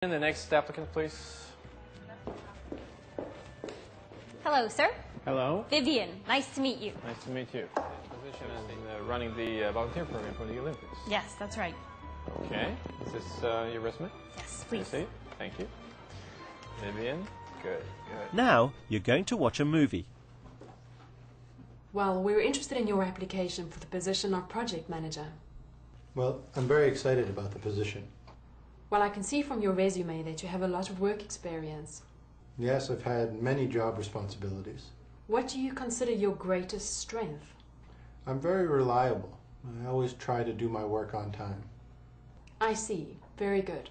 And the next applicant, please. Hello, sir. Hello. Vivian, nice to meet you. Nice to meet you. Position is running the volunteer program for the Olympics. Yes, that's right. Okay. Is this your resume? Yes, please. I see. Thank you. Vivian. Good. Now you're going to watch a movie. Well, we were interested in your application for the position of project manager. Well, I'm very excited about the position. Well, I can see from your resume that you have a lot of work experience. Yes, I've had many job responsibilities. What do you consider your greatest strength? I'm very reliable. I always try to do my work on time. I see. Very good.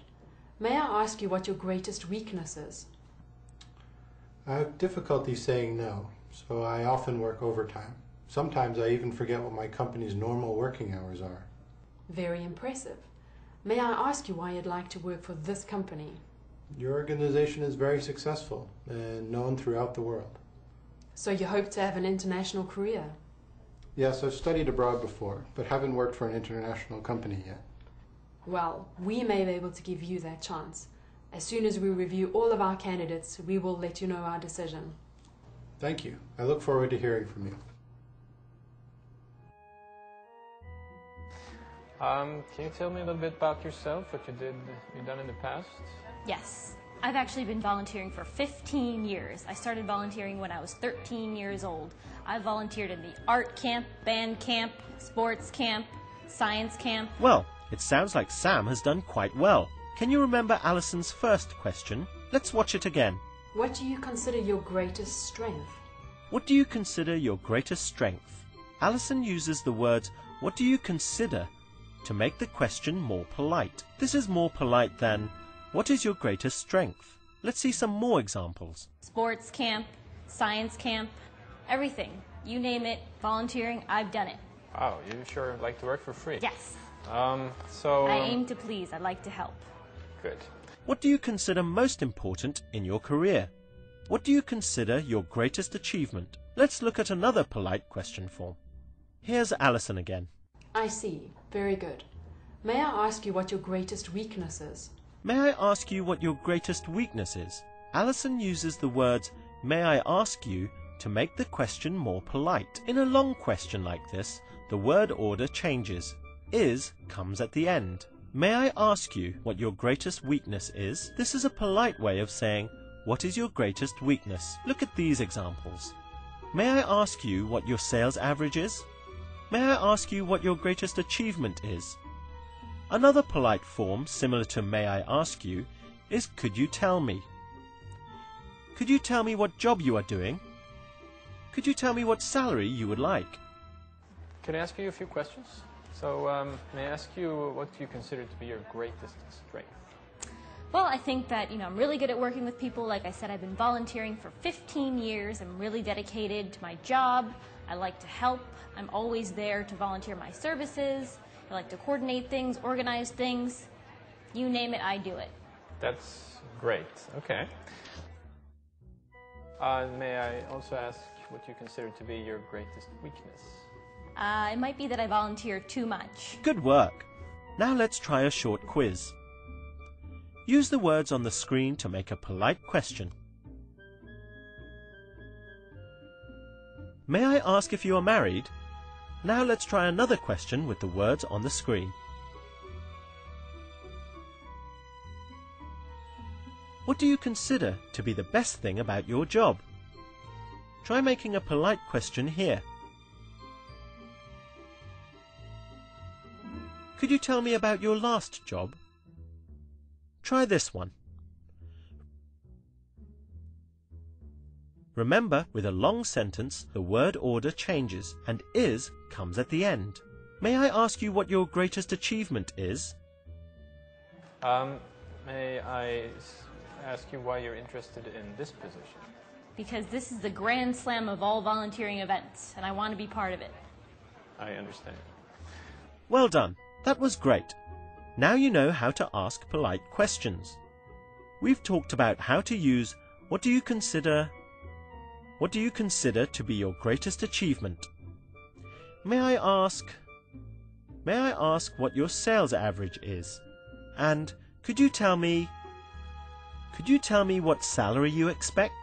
May I ask you what your greatest weakness is? I have difficulty saying no, so I often work overtime. Sometimes I even forget what my company's normal working hours are. Very impressive. May I ask you why you'd like to work for this company? Your organization is very successful and known throughout the world. So you hope to have an international career? Yes, I've studied abroad before, but haven't worked for an international company yet. Well, we may be able to give you that chance. As soon as we review all of our candidates, we will let you know our decision. Thank you. I look forward to hearing from you. Can you tell me a little bit about yourself, what you've done in the past? Yes. I've actually been volunteering for 15 years. I started volunteering when I was 13 years old. I volunteered in the art camp, band camp, sports camp, science camp. Well, it sounds like Sam has done quite well. Can you remember Alison's first question? Let's watch it again. What do you consider your greatest strength? What do you consider your greatest strength? Alison uses the words, what do you consider, to make the question more polite. This is more polite than, what is your greatest strength? Let's see some more examples. Sports camp, science camp, everything. You name it, volunteering, I've done it. Wow, you sure like to work for free? Yes. I aim to please. I like to help. Good. What do you consider most important in your career? What do you consider your greatest achievement? Let's look at another polite question form. Here's Alison again. I see. Very good. May I ask you what your greatest weakness is? May I ask you what your greatest weakness is? Alison uses the words, may I ask you, to make the question more polite. In a long question like this, the word order changes. Is comes at the end. May I ask you what your greatest weakness is? This is a polite way of saying, what is your greatest weakness? Look at these examples. May I ask you what your sales average is? May I ask you what your greatest achievement is? Another polite form, similar to may I ask you, is could you tell me? Could you tell me what job you are doing? Could you tell me what salary you would like? Can I ask you a few questions? So, may I ask you what you consider to be your greatest strength? Well, I think that, I'm really good at working with people. Like I said, I've been volunteering for 15 years. I'm really dedicated to my job. I like to help. I'm always there to volunteer my services. I like to coordinate things, organize things. You name it, I do it. That's great. Okay. May I also ask what you consider to be your greatest weakness? It might be that I volunteer too much. Good work. Now let's try a short quiz. Use the words on the screen to make a polite question. May I ask if you are married? Now let's try another question with the words on the screen. What do you consider to be the best thing about your job? Try making a polite question here. Could you tell me about your last job? Try this one. Remember, with a long sentence, the word order changes and is comes at the end. May I ask you what your greatest achievement is? May I ask you why you're interested in this position? Because this is the grand slam of all volunteering events, and I want to be part of it. I understand. Well done. That was great. Now you know how to ask polite questions. We've talked about how to use what do you consider to be your greatest achievement? May I ask what your sales average is? And could you tell me Could you tell me what salary you expect?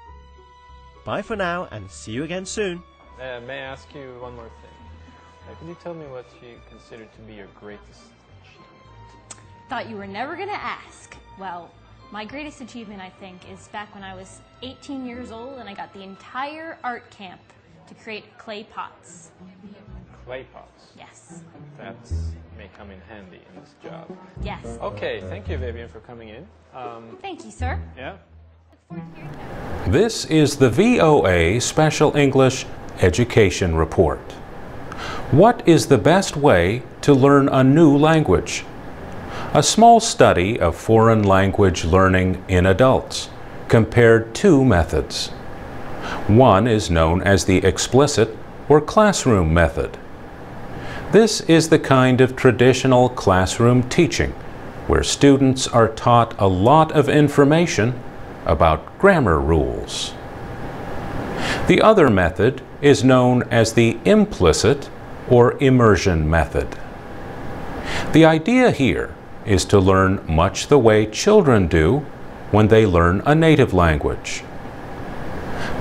Bye for now and see you again soon. May I ask you one more thing? Could you tell me what you consider to be your greatest achievement? Thought you were never going to ask. Well, my greatest achievement, I think, is back when I was 18 years old and I got the entire art camp to create clay pots. Clay pots? Yes. That may come in handy in this job. Yes. Okay, thank you, Vivian, for coming in. Thank you, sir. Yeah? This is the VOA Special English Education Report. What is the best way to learn a new language? A small study of foreign language learning in adults compared two methods. One is known as the explicit or classroom method. This is the kind of traditional classroom teaching where students are taught a lot of information about grammar rules. The other method is known as the implicit or immersion method. The idea here is to learn much the way children do when they learn a native language.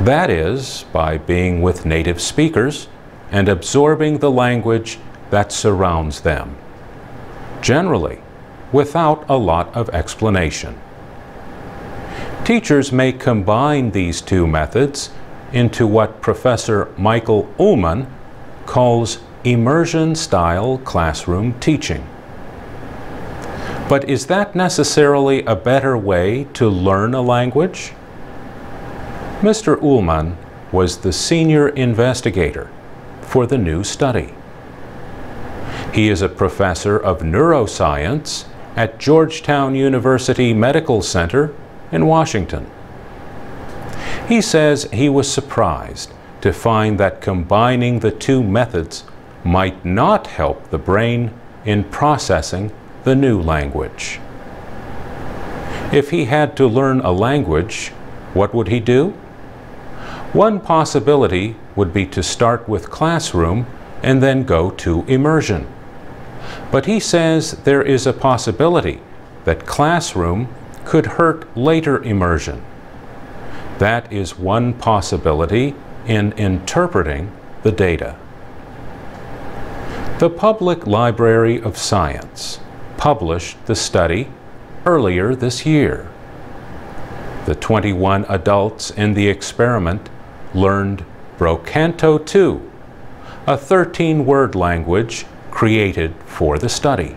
That is, by being with native speakers and absorbing the language that surrounds them, generally without a lot of explanation. Teachers may combine these two methods into what Professor Michael Ullman calls immersion-style classroom teaching. But is that necessarily a better way to learn a language? Mr. Ullman was the senior investigator for the new study. He is a professor of neuroscience at Georgetown University Medical Center in Washington. He says he was surprised to find that combining the two methods might not help the brain in processing the new language. If he had to learn a language, what would he do? One possibility would be to start with classroom and then go to immersion. But he says there is a possibility that classroom could hurt later immersion. That is one possibility in interpreting the data. The Public Library of Science published the study earlier this year. The 21 adults in the experiment learned Brocanto 2, a 13-word language created for the study.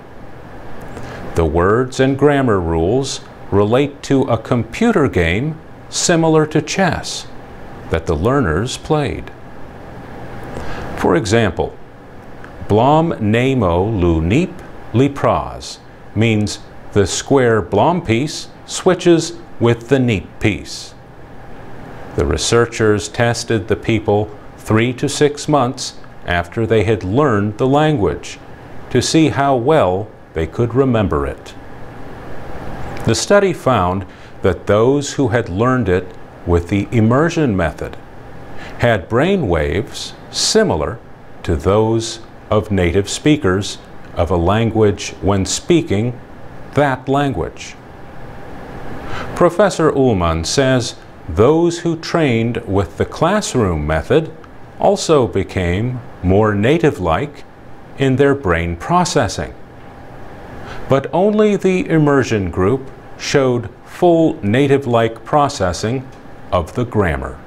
The words and grammar rules relate to a computer game similar to chess that the learners played. For example, Blom Nemo Lu Neep Li Praz means the square Blom piece switches with the Neep piece. The researchers tested the people 3 to 6 months after they had learned the language to see how well they could remember it. The study found that those who had learned it with the immersion method had brain waves similar to those of native speakers of a language when speaking that language. Professor Ullman says those who trained with the classroom method also became more native-like in their brain processing. But only the immersion group showed full native-like processing of the grammar.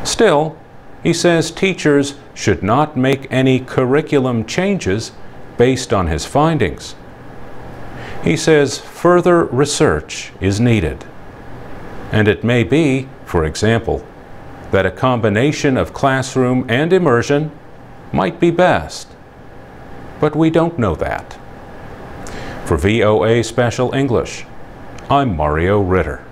Still, he says teachers should not make any curriculum changes based on his findings. He says further research is needed. And it may be, for example, that a combination of classroom and immersion might be best. But we don't know that. For VOA Special English, I'm Mario Ritter.